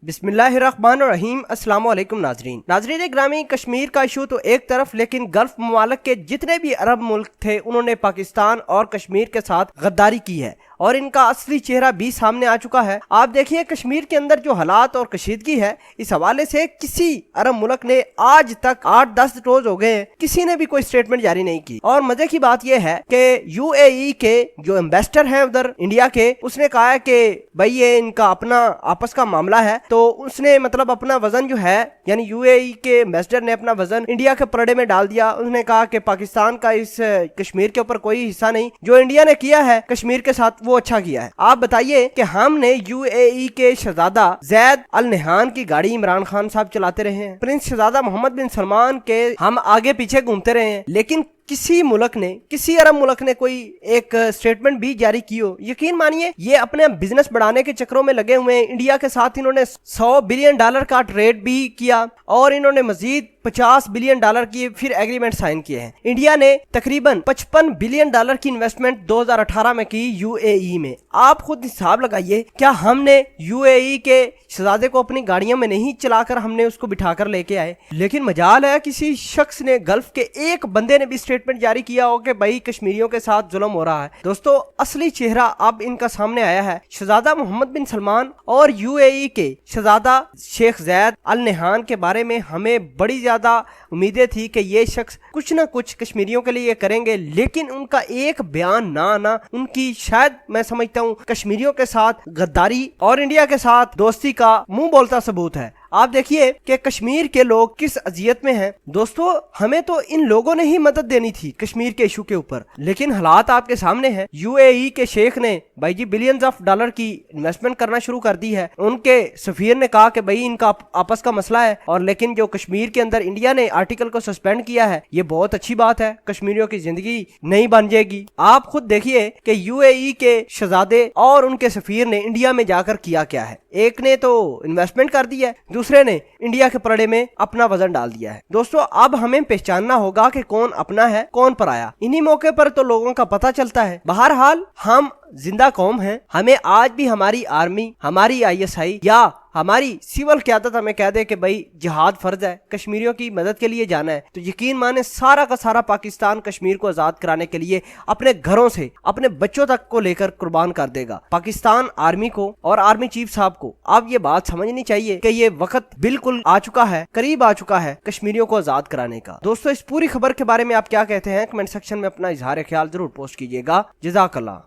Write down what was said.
बिस्मिल्लाहिर्रहमानिर्रहीम। अस्सलाम वालेकुम नाजरीन ग्रामी, कश्मीर का इशू तो एक तरफ, लेकिन गल्फ ममालिक के जितने भी अरब मुल्क थे उन्होंने पाकिस्तान और कश्मीर के साथ गद्दारी की है और इनका असली चेहरा भी सामने आ चुका है। आप देखिए कश्मीर के अंदर जो हालात और कशीदगी है, इस हवाले से किसी अरब मुल्क ने आज तक 8-10 रोज हो गए किसी ने भी कोई स्टेटमेंट जारी नहीं की। और मजे की बात यह है कि यूएई के जो एम्बेसडर हैं उधर इंडिया के, उसने कहा है कि भाई ये इनका अपना आपस का मामला है, तो उसने मतलब अपना वजन जो है, यानी यूएई के एम्बेसडर ने अपना वजन इंडिया के पलड़े में डाल दिया। उसने कहा कि पाकिस्तान का इस कश्मीर के ऊपर कोई हिस्सा नहीं, जो इंडिया ने किया है कश्मीर के साथ वो अच्छा किया है। आप बताइए कि हमने यूएई के शहजादा जैद अल नहयान की गाड़ी इमरान खान साहब चलाते रहे हैं, प्रिंस शहजादा मोहम्मद बिन सलमान के हम आगे पीछे घूमते रहे हैं, लेकिन किसी मुल्क ने, किसी अरब मुल्क ने कोई एक स्टेटमेंट भी जारी की हो? यकीन मानिए ये अपने बिजनेस बढ़ाने के चक्रों में लगे हुए हैं। इंडिया के साथ इन्होंने $100 बिलियन का ट्रेड भी किया और इन्होंने मजीद $50 बिलियन की फिर एग्रीमेंट साइन किए हैं। इंडिया ने तकरीबन $55 बिलियन की इन्वेस्टमेंट 2018 में की यूएई में। आप खुद हिसाब लगाइए, क्या हमने यूएई के शहजादे को अपनी गाड़ियों में नहीं चलाकर हमने उसको बिठाकर लेके आए? लेकिन मजाल है किसी शख्स ने, गल्फ के एक बंदे ने भी स्टेटमेंट जारी किया हो कि भाई कश्मीरियों के साथ जुल्म हो रहा है। दोस्तों असली चेहरा अब इनका सामने आया है। शहजादा मोहम्मद बिन सलमान और यूएई के शहजादा शेख जैद अल नहयान के बारे में हमें बड़ी ज्यादा उम्मीदें थी कि ये शख्स कुछ ना कुछ कश्मीरियों के लिए करेंगे, लेकिन उनका एक बयान ना आना उनकी शायद मैं समझता हूँ कश्मीरियों के साथ गद्दारी और इंडिया के साथ दोस्ती का मुंह बोलता सबूत है। आप देखिए कि कश्मीर के लोग किस अजियत में हैं। दोस्तों हमें तो इन लोगों ने ही मदद देनी थी कश्मीर के इशू के ऊपर, लेकिन हालात आपके सामने हैं। यूएई के शेख ने भाई जी बिलियंस ऑफ डॉलर की इन्वेस्टमेंट करना शुरू कर दी है। उनके सफीर ने कहा कि भाई इनका आपस का मसला है, और लेकिन जो कश्मीर के अंदर इंडिया ने आर्टिकल को सस्पेंड किया है, ये बहुत अच्छी बात है, कश्मीरियों की जिंदगी नहीं बन जाएगी। आप खुद देखिए कि यूएई के शहजादे और उनके सफीर ने इंडिया में जाकर किया क्या है। एक ने तो इन्वेस्टमेंट कर दी है, दूसरे ने इंडिया के पलड़े में अपना वजन डाल दिया है। दोस्तों अब हमें पहचानना होगा कि कौन अपना है कौन पराया। इन्हीं मौके पर तो लोगों का पता चलता है। बहरहाल हम जिंदा कौम हैं, हमें आज भी हमारी आर्मी, हमारी आईएसआई या हमारी सिविल क़यादत हमें कह दे कि भाई जिहाद फर्ज है, कश्मीरियों की मदद के लिए जाना है, तो यकीन माने सारा का सारा पाकिस्तान कश्मीर को आजाद कराने के लिए अपने घरों से अपने बच्चों तक को लेकर कुर्बान कर देगा। पाकिस्तान आर्मी को और आर्मी चीफ साहब को अब ये बात समझनी चाहिए कि ये वक्त बिल्कुल आ चुका है, करीब आ चुका है कश्मीरियों को आजाद कराने का। दोस्तों इस पूरी खबर के बारे में आप क्या कहते हैं? कमेंट सेक्शन में अपना इजहार ख्याल जरूर पोस्ट कीजिएगा। जज़ाकल्लाह।